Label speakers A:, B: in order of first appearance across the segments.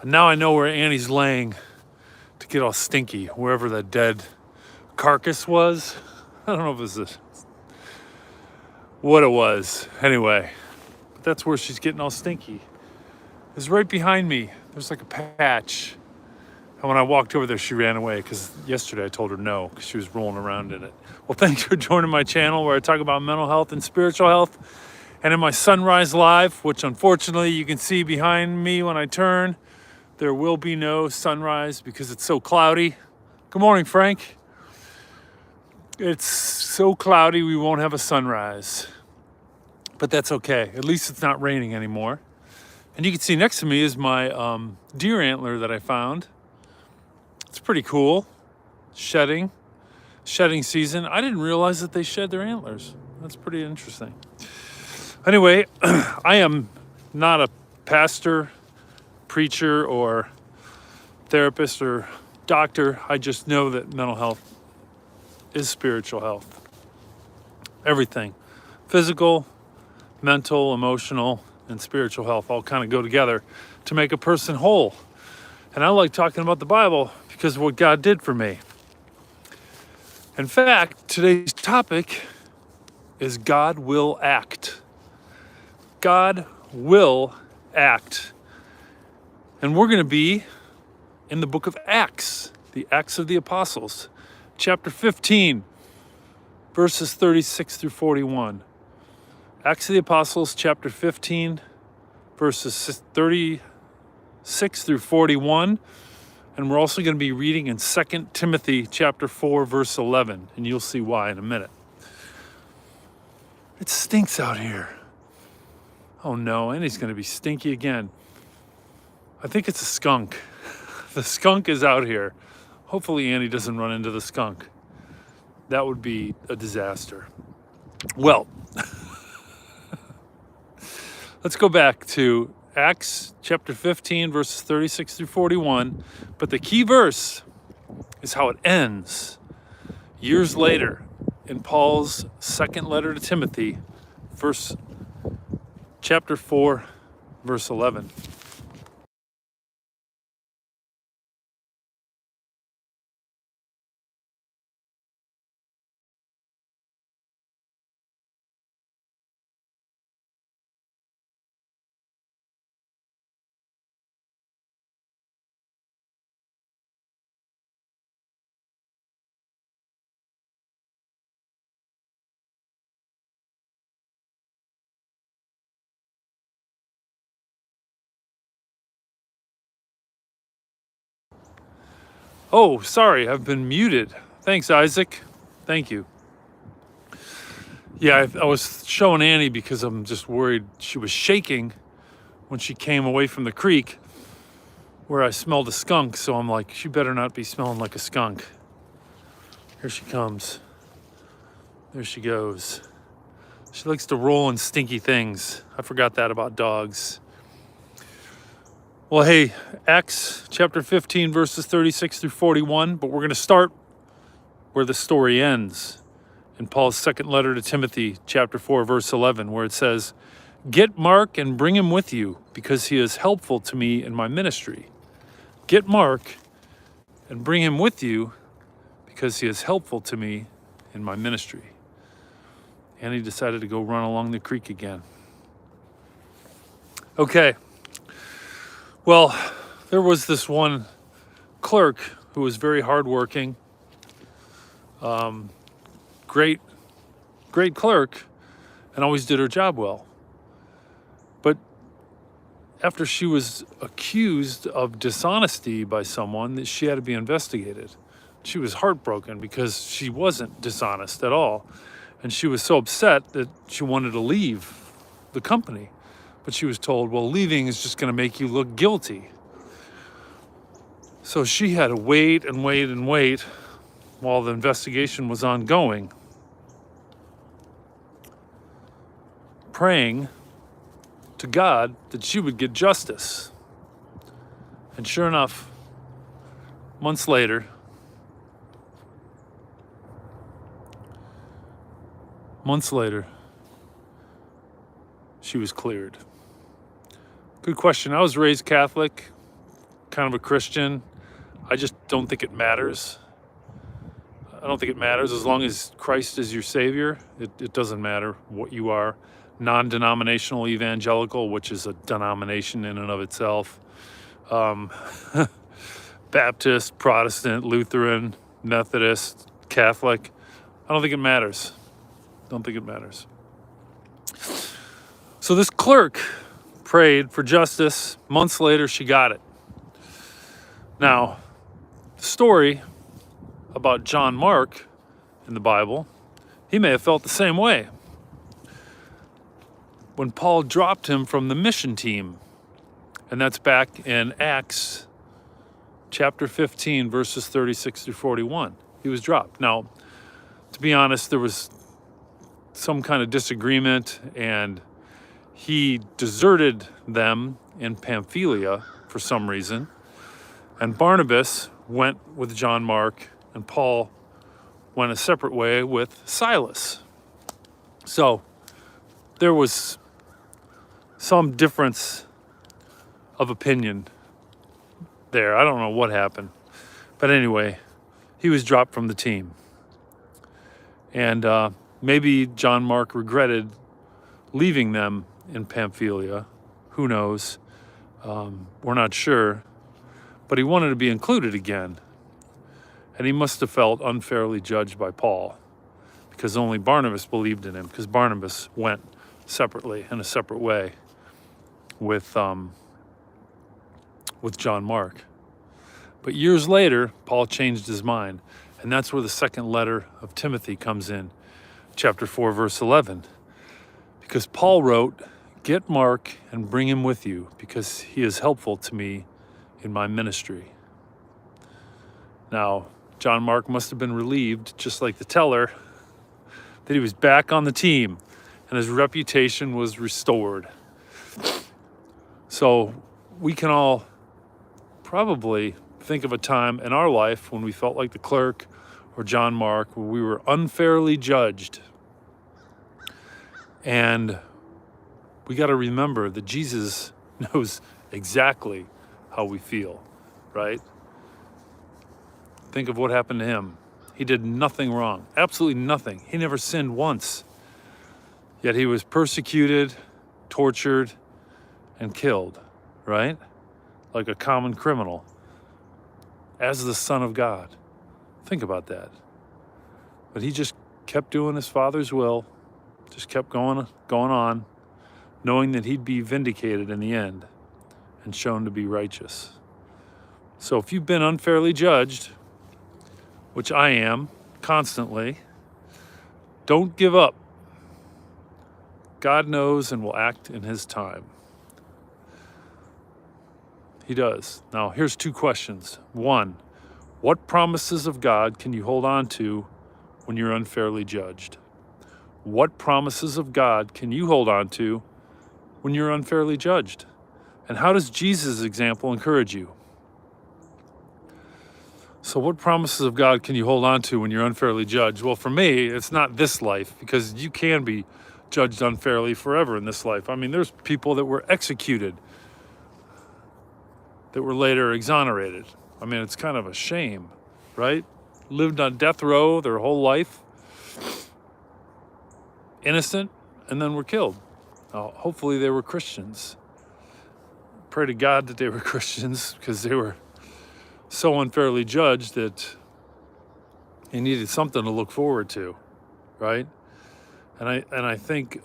A: Now I know where Annie's laying to get all stinky, wherever that dead carcass was. I don't know if it was what it was. Anyway, that's where she's getting all stinky. It's right behind me. There's like a patch. And when I walked over there, she ran away because yesterday I told her no because she was rolling around in it. Well, thanks for joining my channel where I talk about mental health and spiritual health. And in my Sunrise Live, which unfortunately you can see behind me when I turn, there will be no sunrise because it's so cloudy. Good morning, Frank. It's so cloudy we won't have a sunrise. But that's okay. At least it's not raining anymore. And you can see next to me is my deer antler that I found. It's pretty cool. Shedding season. I didn't realize that they shed their antlers. That's pretty interesting. Anyway, I am not a pastor, preacher, or therapist or doctor. I just know that mental health is spiritual health. Everything. Physical, mental, emotional, and spiritual health all kind of go together to make a person whole. And I like talking about the Bible because of what God did for me. In fact, today's topic is God will act. God will act. And we're going to be in the book of Acts, the Acts of the Apostles, chapter 15, verses 36 through 41. Acts of the Apostles, chapter 15, verses 36 through 41. And we're also going to be reading in 2 Timothy, chapter 4, verse 11. And you'll see why in a minute. It stinks out here. Oh no, Annie's going to be stinky again. I think it's a skunk. The skunk is out here. Hopefully Annie doesn't run into the skunk. That would be a disaster. Well, let's go back to Acts chapter 15, verses 36 through 41. But the key verse is how it ends years later in Paul's second letter to Timothy, chapter 4, verse 11. Oh, sorry, I've been muted. Thanks, Isaac. Thank you. Yeah, I was showing Annie because I'm just worried she was shaking when she came away from the creek where I smelled a skunk. So I'm like, she better not be smelling like a skunk. Here she comes. There she goes. She likes to roll in stinky things. I forgot that about dogs. Well, hey, Acts chapter 15, verses 36 through 41, but we're going to start where the story ends in Paul's second letter to Timothy, chapter 4, verse 11, where it says, "Get Mark and bring him with you, because he is helpful to me in my ministry." Get Mark and bring him with you, because he is helpful to me in my ministry. And he decided to go run along the creek again. Okay. Well, there was this one clerk who was very hardworking, great clerk, and always did her job well. But after she was accused of dishonesty by someone, she had to be investigated. She was heartbroken because she wasn't dishonest at all. And she was so upset that she wanted to leave the company. But she was told, well, leaving is just going to make you look guilty. So she had to wait and wait and wait while the investigation was ongoing, praying to God that she would get justice. And sure enough, months later, she was cleared. Good question. I was raised Catholic, kind of a Christian. I just don't think it matters. I don't think it matters as long as Christ is your Savior. It doesn't matter what you are. Non-denominational evangelical, which is a denomination in and of itself. Baptist, Protestant, Lutheran, Methodist, Catholic. I don't think it matters. Don't think it matters. So this clerk prayed for justice. Months later, she got it. Now, the story about John Mark in the Bible, he may have felt the same way when Paul dropped him from the mission team. And that's back in Acts chapter 15, verses 36 through 41. He was dropped. Now, to be honest, there was some kind of disagreement, and he deserted them in Pamphylia for some reason. And Barnabas went with John Mark, and Paul went a separate way with Silas. So there was some difference of opinion there. I don't know what happened. But anyway, he was dropped from the team. And maybe John Mark regretted leaving them in Pamphylia. Who knows? We're not sure. But he wanted to be included again. And he must have felt unfairly judged by Paul, because only Barnabas believed in him, because Barnabas went separately, in a separate way, with John Mark. But years later, Paul changed his mind. And that's where the second letter of Timothy comes in, chapter 4, verse 11. Because Paul wrote, "Get Mark and bring him with you, because he is helpful to me in my ministry." Now, John Mark must have been relieved, just like the teller, that he was back on the team and his reputation was restored. So we can all probably think of a time in our life when we felt like the clerk or John Mark, where we were unfairly judged. And we got to remember that Jesus knows exactly how we feel, right? Think of what happened to him. He did nothing wrong, absolutely nothing. He never sinned once. Yet he was persecuted, tortured, and killed, right? Like a common criminal, as the Son of God. Think about that. But he just kept doing his Father's will, just kept going on, knowing that he'd be vindicated in the end and shown to be righteous. So if you've been unfairly judged, which I am constantly, don't give up. God knows and will act in his time. He does. Now, here's two questions. One, what promises of God can you hold on to when you're unfairly judged? What promises of God can you hold on to when you're unfairly judged? And how does Jesus' example encourage you? So what promises of God can you hold on to when you're unfairly judged? Well, for me, it's not this life, because you can be judged unfairly forever in this life. I mean, there's people that were executed that were later exonerated. I mean, it's kind of a shame, right? Lived on death row their whole life, innocent, and then were killed. Hopefully they were Christians. Pray to God that they were Christians, because they were so unfairly judged that he needed something to look forward to, right? And I think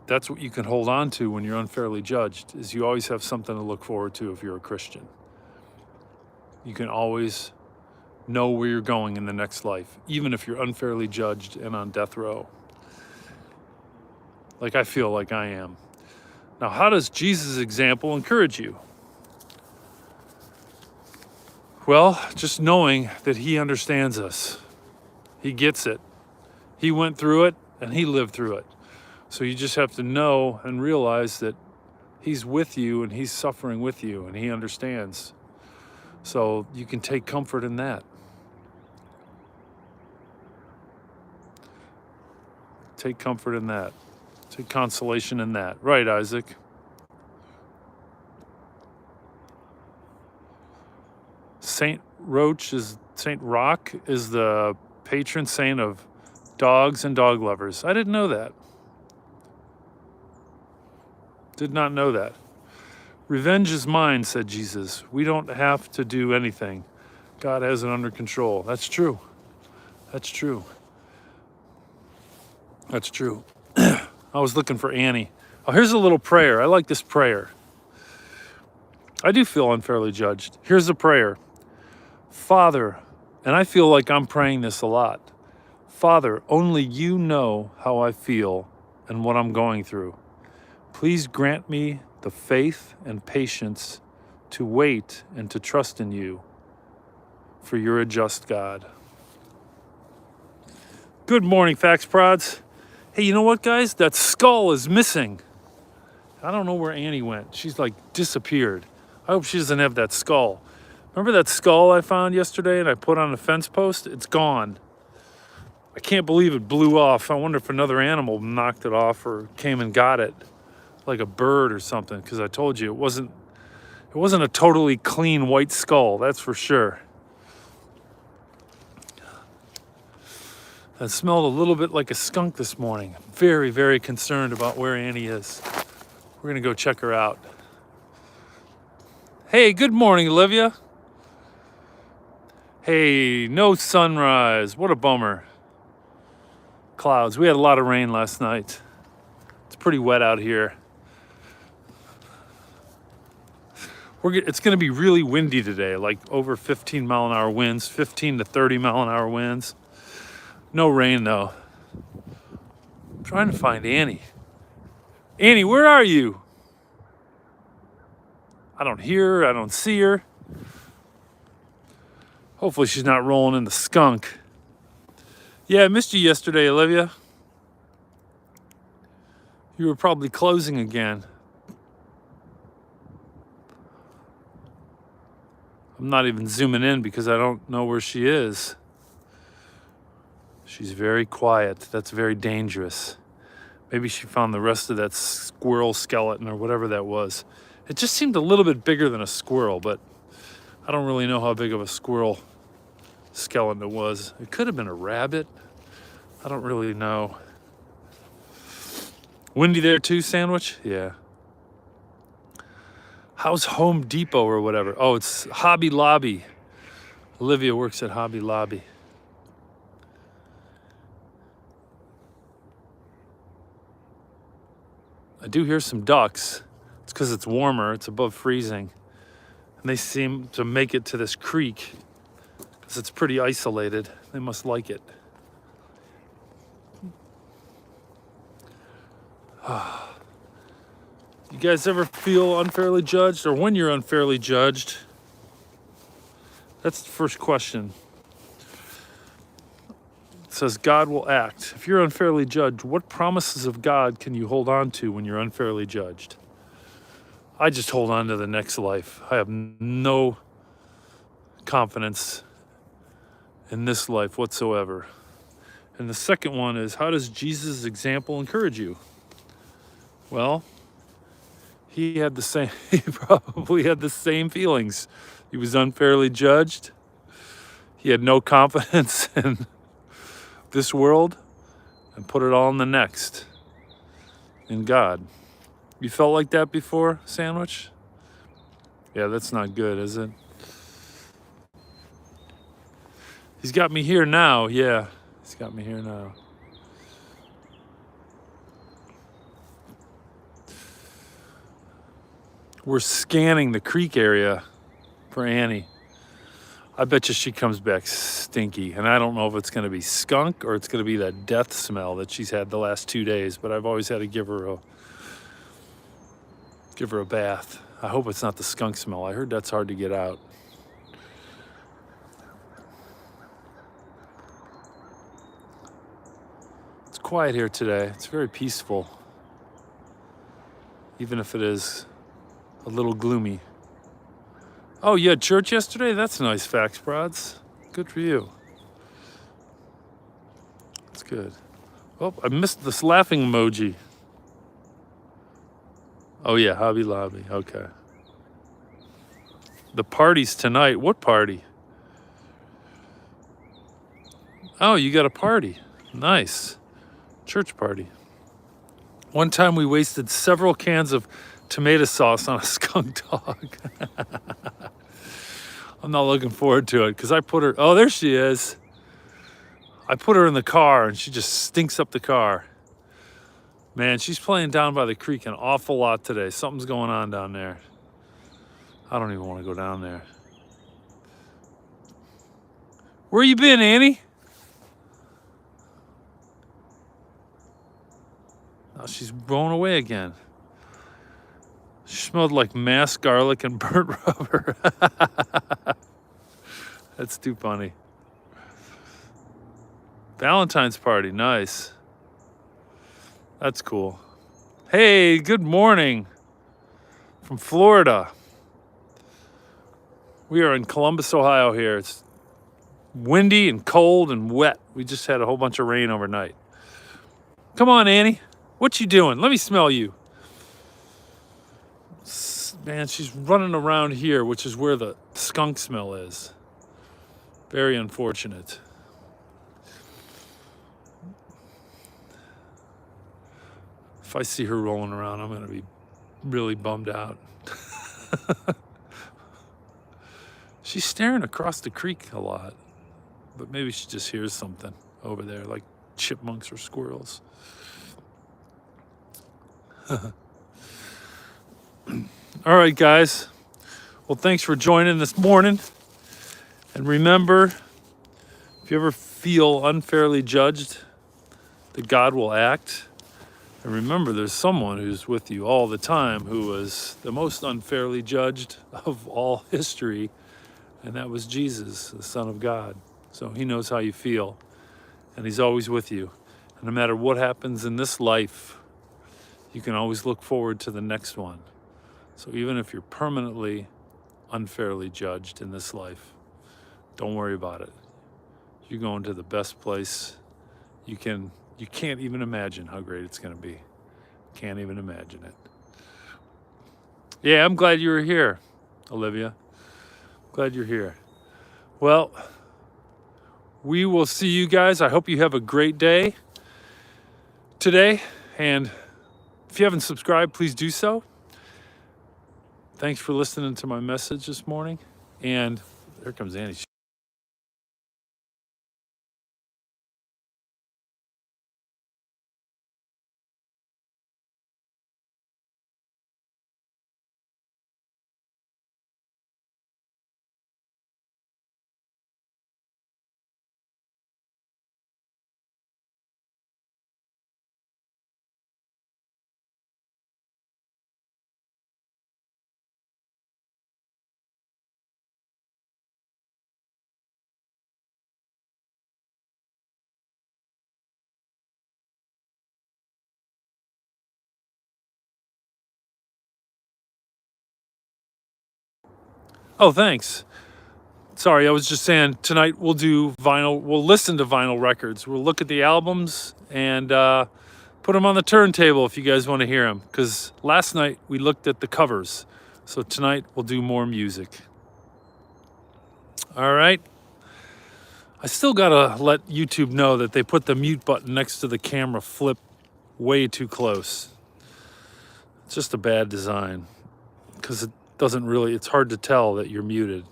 A: that's what you can hold on to when you're unfairly judged, is you always have something to look forward to if you're a Christian. You can always know where you're going in the next life, even if you're unfairly judged and on death row, like I feel like I am. Now, how does Jesus' example encourage you? Well, just knowing that he understands us. He gets it. He went through it and he lived through it. So you just have to know and realize that he's with you and he's suffering with you and he understands. So you can take comfort in that. Take comfort in that. Take consolation in that. Right, Isaac? Saint Roch Saint Roch is the patron saint of dogs and dog lovers. I didn't know that. Did not know that. Revenge is mine, said Jesus. We don't have to do anything. God has it under control. That's true. That's true. That's true. I was looking for Annie. Oh, here's a little prayer. I like this prayer. I do feel unfairly judged. Here's the prayer. Father, and I feel like I'm praying this a lot. Father, only you know how I feel and what I'm going through. Please grant me the faith and patience to wait and to trust in you, for you're a just God. Good morning, Fax Prods. Hey, you know what, guys? That skull is missing. I don't know where Annie went. She's like disappeared. I hope she doesn't have that skull. Remember that skull I found yesterday and I put on a fence post? It's gone. I can't believe it blew off. I wonder if another animal knocked it off or came and got it, like a bird or something, because I told you it wasn't a totally clean white skull, that's for sure. It smelled a little bit like a skunk this morning. Very, very concerned about where Annie is. We're gonna go check her out. Hey, good morning, Olivia. Hey, no sunrise. What a bummer. Clouds. We had a lot of rain last night. It's pretty wet out here. It's going to be really windy today, like over 15 mile an hour winds, 15 to 30 mile an hour winds. No rain though. I'm trying to find Annie. Annie, where are you? I don't hear her. I don't see her. Hopefully she's not rolling in the skunk. Yeah, I missed you yesterday, Olivia. You were probably closing again. I'm not even zooming in because I don't know where she is. She's very quiet. That's very dangerous. Maybe she found the rest of that squirrel skeleton or whatever that was. It just seemed a little bit bigger than a squirrel, but I don't really know how big of a squirrel skeleton it was. It could have been a rabbit. I don't really know. Windy there too, Sandwich? Yeah. How's Home Depot or whatever? Oh, it's Hobby Lobby. Olivia works at Hobby Lobby. I do hear some ducks. It's because it's warmer. It's above freezing. And they seem to make it to this creek because it's pretty isolated. They must like it. You guys ever feel unfairly judged, or when you're unfairly judged? That's the first question. It says God will act. If you're unfairly judged, what promises of God can you hold on to when you're unfairly judged? I just hold on to the next life. I have no confidence in this life whatsoever. And the second one is, how does Jesus' example encourage you? Well, he probably had the same feelings. He was unfairly judged. He had no confidence in this world and put it all in the next, in God. You felt like that before, Sandwich? Yeah, that's not good, is it? He's got me here now. Yeah, he's got me here now. We're scanning the creek area for Annie. I bet you she comes back stinky. And I don't know if it's going to be skunk or it's going to be that death smell that she's had the last 2 days. But I've always had to give her a bath. I hope it's not the skunk smell. I heard that's hard to get out. It's quiet here today. It's very peaceful. Even if it is a little gloomy. Oh, you had church yesterday? That's nice, Fax Prods. Good for you. That's good. Oh, I missed this laughing emoji. Oh yeah, Hobby Lobby. Okay. The party's tonight. What party? Oh, you got a party. Nice. Church party. One time we wasted several cans of tomato sauce on a skunk dog. I'm not looking forward to it because I put her, oh, there she is. I put her in the car and she just stinks up the car. Man, she's playing down by the creek an awful lot today. Something's going on down there. I don't even want to go down there. Where you been, Annie? Oh, she's blown away again. She smelled like mass garlic and burnt rubber. That's too funny. Valentine's party, nice. That's cool. Hey, good morning from Florida. We are in Columbus, Ohio here. It's windy and cold and wet. We just had a whole bunch of rain overnight. Come on, Annie. What you doing? Let me smell you. Man, she's running around here, which is where the skunk smell is. Very unfortunate. If I see her rolling around, I'm going to be really bummed out. She's staring across the creek a lot, but maybe she just hears something over there, like chipmunks or squirrels. All right, guys. Well, thanks for joining this morning. And remember, if you ever feel unfairly judged, that God will act. And remember, there's someone who's with you all the time who was the most unfairly judged of all history, and that was Jesus, the Son of God. So he knows how you feel, and he's always with you. And no matter what happens in this life, you can always look forward to the next one. So even if you're permanently unfairly judged in this life, don't worry about it. You're going to the best place you can. You can't even imagine how great it's going to be. Can't even imagine it. Yeah, I'm glad you were here, Olivia. Glad you're here. Well, we will see you guys. I hope you have a great day today. And if you haven't subscribed, please do so. Thanks for listening to my message this morning. And there comes Annie. Oh, thanks. Sorry, I was just saying tonight we'll do vinyl. We'll listen to vinyl records. We'll look at the albums and put them on the turntable if you guys want to hear them. Because last night we looked at the covers. So tonight we'll do more music. All right. I still got to let YouTube know that they put the mute button next to the camera flip way too close. It's just a bad design because it doesn't really, it's hard to tell that you're muted.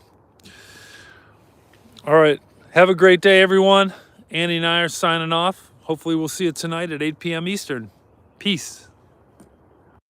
A: All right. Have a great day, everyone. Annie and I are signing off. Hopefully we'll see you tonight at 8 p.m. Eastern. Peace.